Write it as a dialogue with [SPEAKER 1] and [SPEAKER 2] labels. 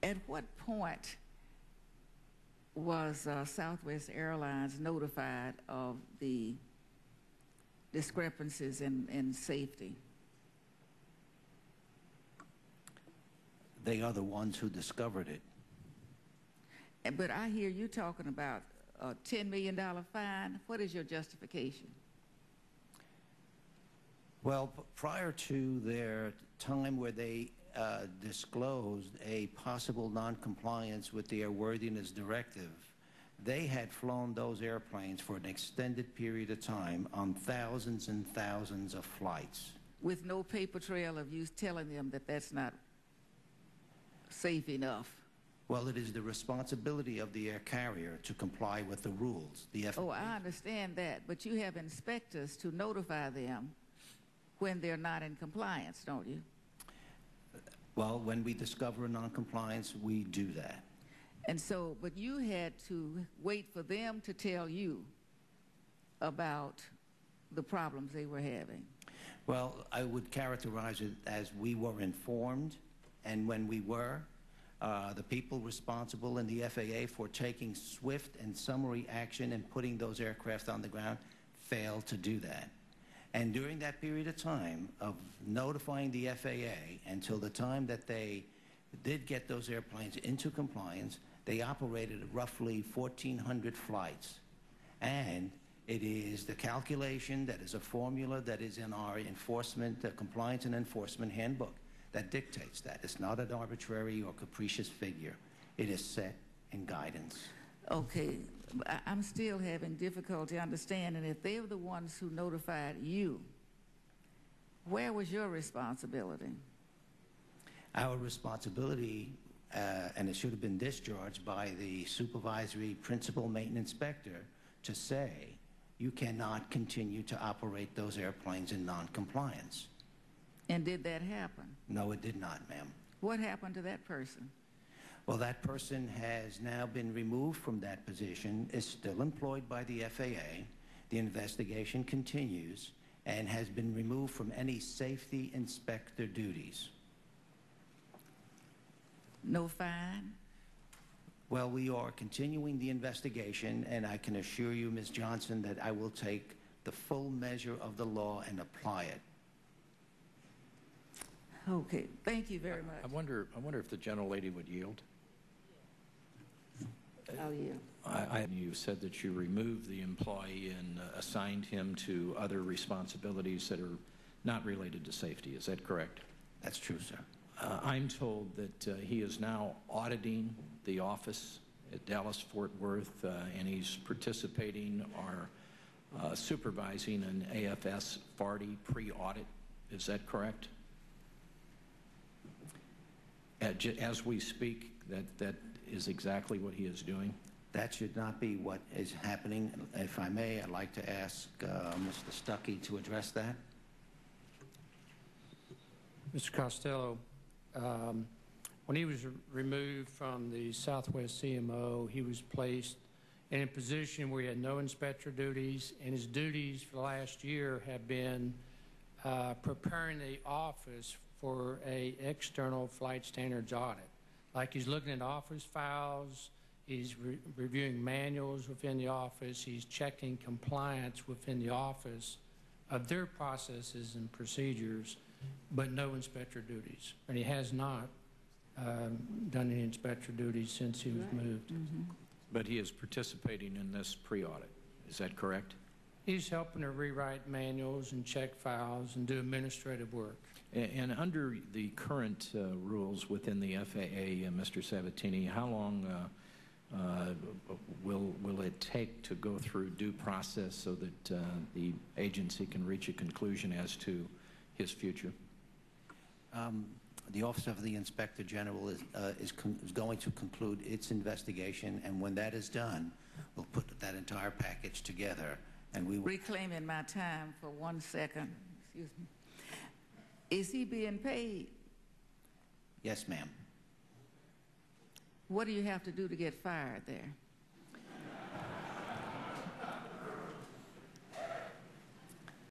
[SPEAKER 1] At what point was Southwest Airlines notified of the discrepancies in safety?
[SPEAKER 2] They are the ones who discovered it.
[SPEAKER 1] But I hear you talking about a $10 million fine. What is your justification?
[SPEAKER 2] Well, prior to their time where they disclosed a possible noncompliance with the airworthiness directive, they had flown those airplanes for an extended period of time on thousands and thousands of flights.
[SPEAKER 1] With no paper trail of you telling them that that's not safe enough?
[SPEAKER 2] Well, it is the responsibility of the air carrier to comply with the rules. The FAA.
[SPEAKER 1] Oh, I understand that, but you have inspectors to notify them when they're not in compliance, don't you?
[SPEAKER 2] Well, when we discover a noncompliance, we do that.
[SPEAKER 1] And so, but you had to wait for them to tell you about the problems they were having.
[SPEAKER 2] Well, I would characterize it as we were informed, and when we were, the people responsible in the FAA for taking swift and summary action and putting those aircraft on the ground failed to do that. And during that period of time of notifying the FAA until the time that they did get those airplanes into compliance, they operated roughly 1,400 flights. And it is the calculation that is a formula that is in our enforcement, compliance and enforcement handbook that dictates that. It's not an arbitrary or capricious figure. It is set in guidance.
[SPEAKER 1] Okay, I'm still having difficulty understanding if they were the ones who notified you, where was your responsibility?
[SPEAKER 2] Our responsibility, and it should have been discharged by the supervisory principal maintenance inspector, to say you cannot continue to operate those airplanes in non-compliance.
[SPEAKER 1] And did that happen?
[SPEAKER 2] No, it did not, ma'am.
[SPEAKER 1] What happened to that person?
[SPEAKER 2] Well, that person has now been removed from that position, is still employed by the FAA. The investigation continues and has been removed from any safety inspector duties.
[SPEAKER 1] No fine?
[SPEAKER 2] Well, we are continuing the investigation, and I can assure you, Ms. Johnson, that I will take the full measure of the law and apply it.
[SPEAKER 1] Okay, thank you very much.
[SPEAKER 3] I wonder if the gentlelady would yield.
[SPEAKER 1] Oh, yeah.
[SPEAKER 3] You said that you removed the employee and assigned him to other responsibilities that are not related to safety. Is that correct?
[SPEAKER 2] That's true, sir.
[SPEAKER 3] I'm told that he is now auditing the office at Dallas-Fort Worth, and he's participating or supervising an AFS FARDI pre-audit. Is that correct? As we speak, that is exactly what he is doing?
[SPEAKER 2] That should not be what is happening. If I may, I'd like to ask Mr. Stuckey to address that.
[SPEAKER 4] Mr. Costello, when he was removed from the Southwest CMO, he was placed in a position where he had no inspector duties, and his duties for the last year have been preparing the office for a external flight standards audit. Like he's looking at office files, he's reviewing manuals within the office, he's checking compliance within the office of their processes and procedures, but no inspector duties. And he has not done any inspector duties since he was moved.
[SPEAKER 1] Mm-hmm.
[SPEAKER 3] But he is participating in this pre-audit. Is that correct?
[SPEAKER 4] He's helping to rewrite manuals and check files and do administrative work.
[SPEAKER 3] And under the current rules within the FAA, Mr. Sabatini, how long will it take to go through due process so that the agency can reach a conclusion as to his future?
[SPEAKER 2] The Office of the Inspector General is going to conclude its investigation, and when that is done, we'll put that entire package together. And we will
[SPEAKER 1] reclaiming my time for 1 second. Excuse me. Is he being paid?
[SPEAKER 2] Yes, ma'am.
[SPEAKER 1] What do you have to do to get fired there?